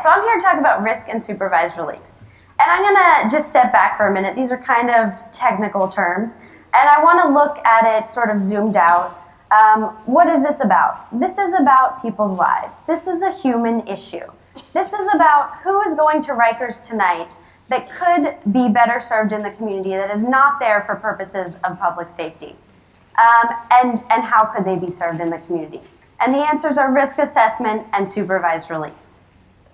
so I'm here to talk about risk and supervised release. And I'm going to just step back for a minute. These are kind of technical terms. And I want to look at it sort of zoomed out. What is this about? This is about people's lives. This is a human issue. This is about who is going to Rikers tonight that could be better served in the community, that is not there for purposes of public safety. And how could they be served in the community? And the answers are risk assessment and supervised release.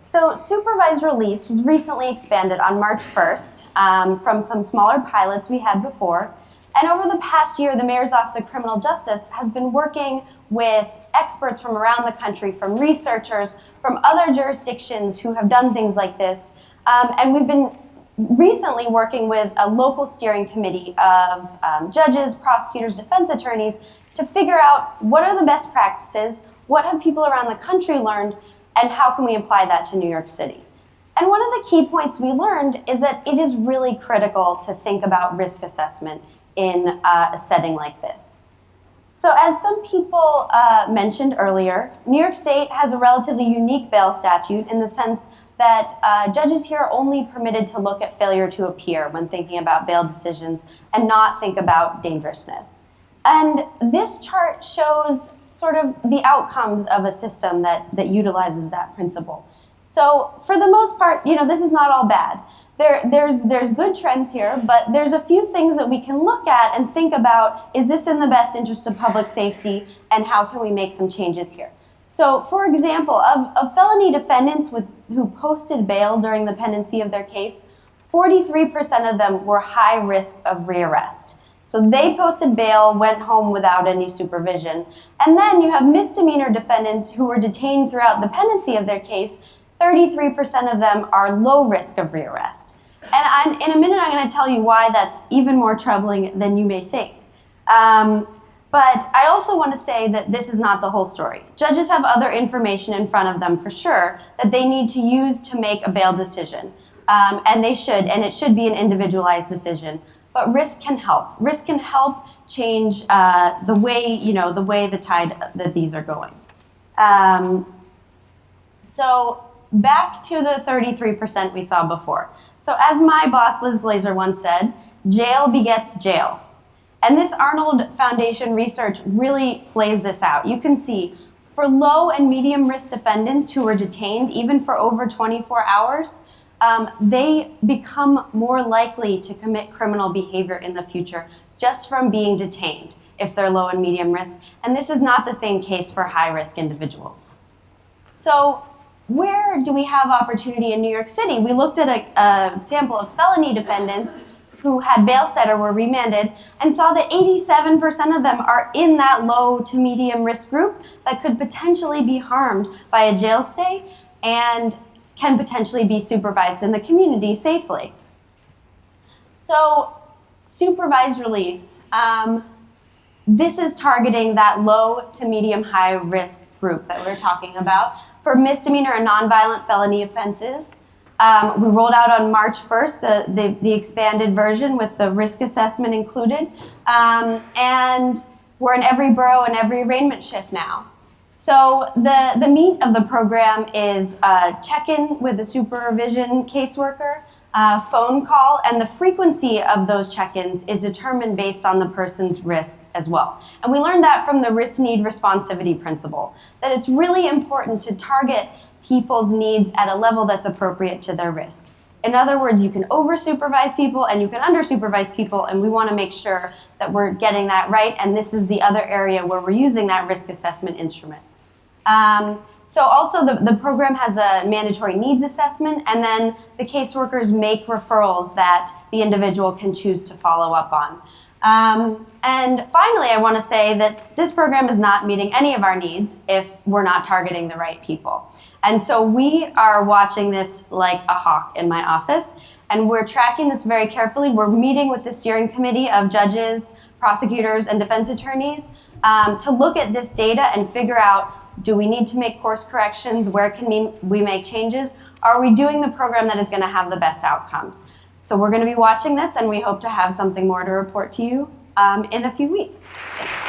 So supervised release was recently expanded on March 1st from some smaller pilots we had before. And over the past year, the Mayor's Office of Criminal Justice has been working with experts from around the country, from researchers, from other jurisdictions who have done things like this. And we've been recently working with a local steering committee of judges, prosecutors, defense attorneys to figure out what are the best practices, what have people around the country learned, and how can we apply that to New York City. And one of the key points we learned is that it is really critical to think about risk assessment in a setting like this. So as some people mentioned earlier, New York State has a relatively unique bail statute in the sense that judges here are only permitted to look at failure to appear when thinking about bail decisions and not think about dangerousness. And this chart shows sort of the outcomes of a system that utilizes that principle. So for the most part, this is not all bad. There's good trends here, but there's a few things that we can look at and think about, is this in the best interest of public safety, and how can we make some changes here? So, for example, of felony defendants who posted bail during the pendency of their case, 43% of them were high risk of rearrest. So they posted bail, went home without any supervision. And then you have misdemeanor defendants who were detained throughout the pendency of their case. 33% of them are low risk of rearrest. And in a minute, I'm going to tell you why that's even more troubling than you may think. But I also want to say that this is not the whole story. Judges have other information in front of them for sure that they need to use to make a bail decision. And they should, and it should be an individualized decision. But risk can help. Risk can help change the way the tide that these are going. So back to the 33% we saw before. So as my boss Liz Glazer once said, jail begets jail. And this Arnold Foundation research really plays this out. You can see for low and medium risk defendants who were detained even for over 24 hours, they become more likely to commit criminal behavior in the future just from being detained if they're low and medium risk. And this is not the same case for high risk individuals. So where do we have opportunity in New York City? We looked at a sample of felony defendants who had bail set or were remanded and saw that 87% of them are in that low to medium risk group that could potentially be harmed by a jail stay and can potentially be supervised in the community safely. So supervised release, this is targeting that low to medium high risk group that we're talking about for misdemeanor and nonviolent felony offenses. We rolled out on March 1st the expanded version with the risk assessment included, and we're in every borough and every arraignment shift now. So the meat of the program is check-in with the supervision caseworker, phone call, and the frequency of those check-ins is determined based on the person's risk as well. And we learned that from the risk-need responsivity principle, that it's really important to target people's needs at a level that's appropriate to their risk. In other words, you can over-supervise people and you can under-supervise people, and we want to make sure that we're getting that right, and this is the other area where we're using that risk assessment instrument. So also the program has a mandatory needs assessment, and then the caseworkers make referrals that the individual can choose to follow up on. And finally, I want to say that this program is not meeting any of our needs if we're not targeting the right people. And so we are watching this like a hawk in my office, and we're tracking this very carefully. We're meeting with the steering committee of judges, prosecutors, and defense attorneys to look at this data and figure out, do we need to make course corrections? Where can we make changes? Are we doing the program that is going to have the best outcomes? So we're going to be watching this, and we hope to have something more to report to you in a few weeks. Thanks.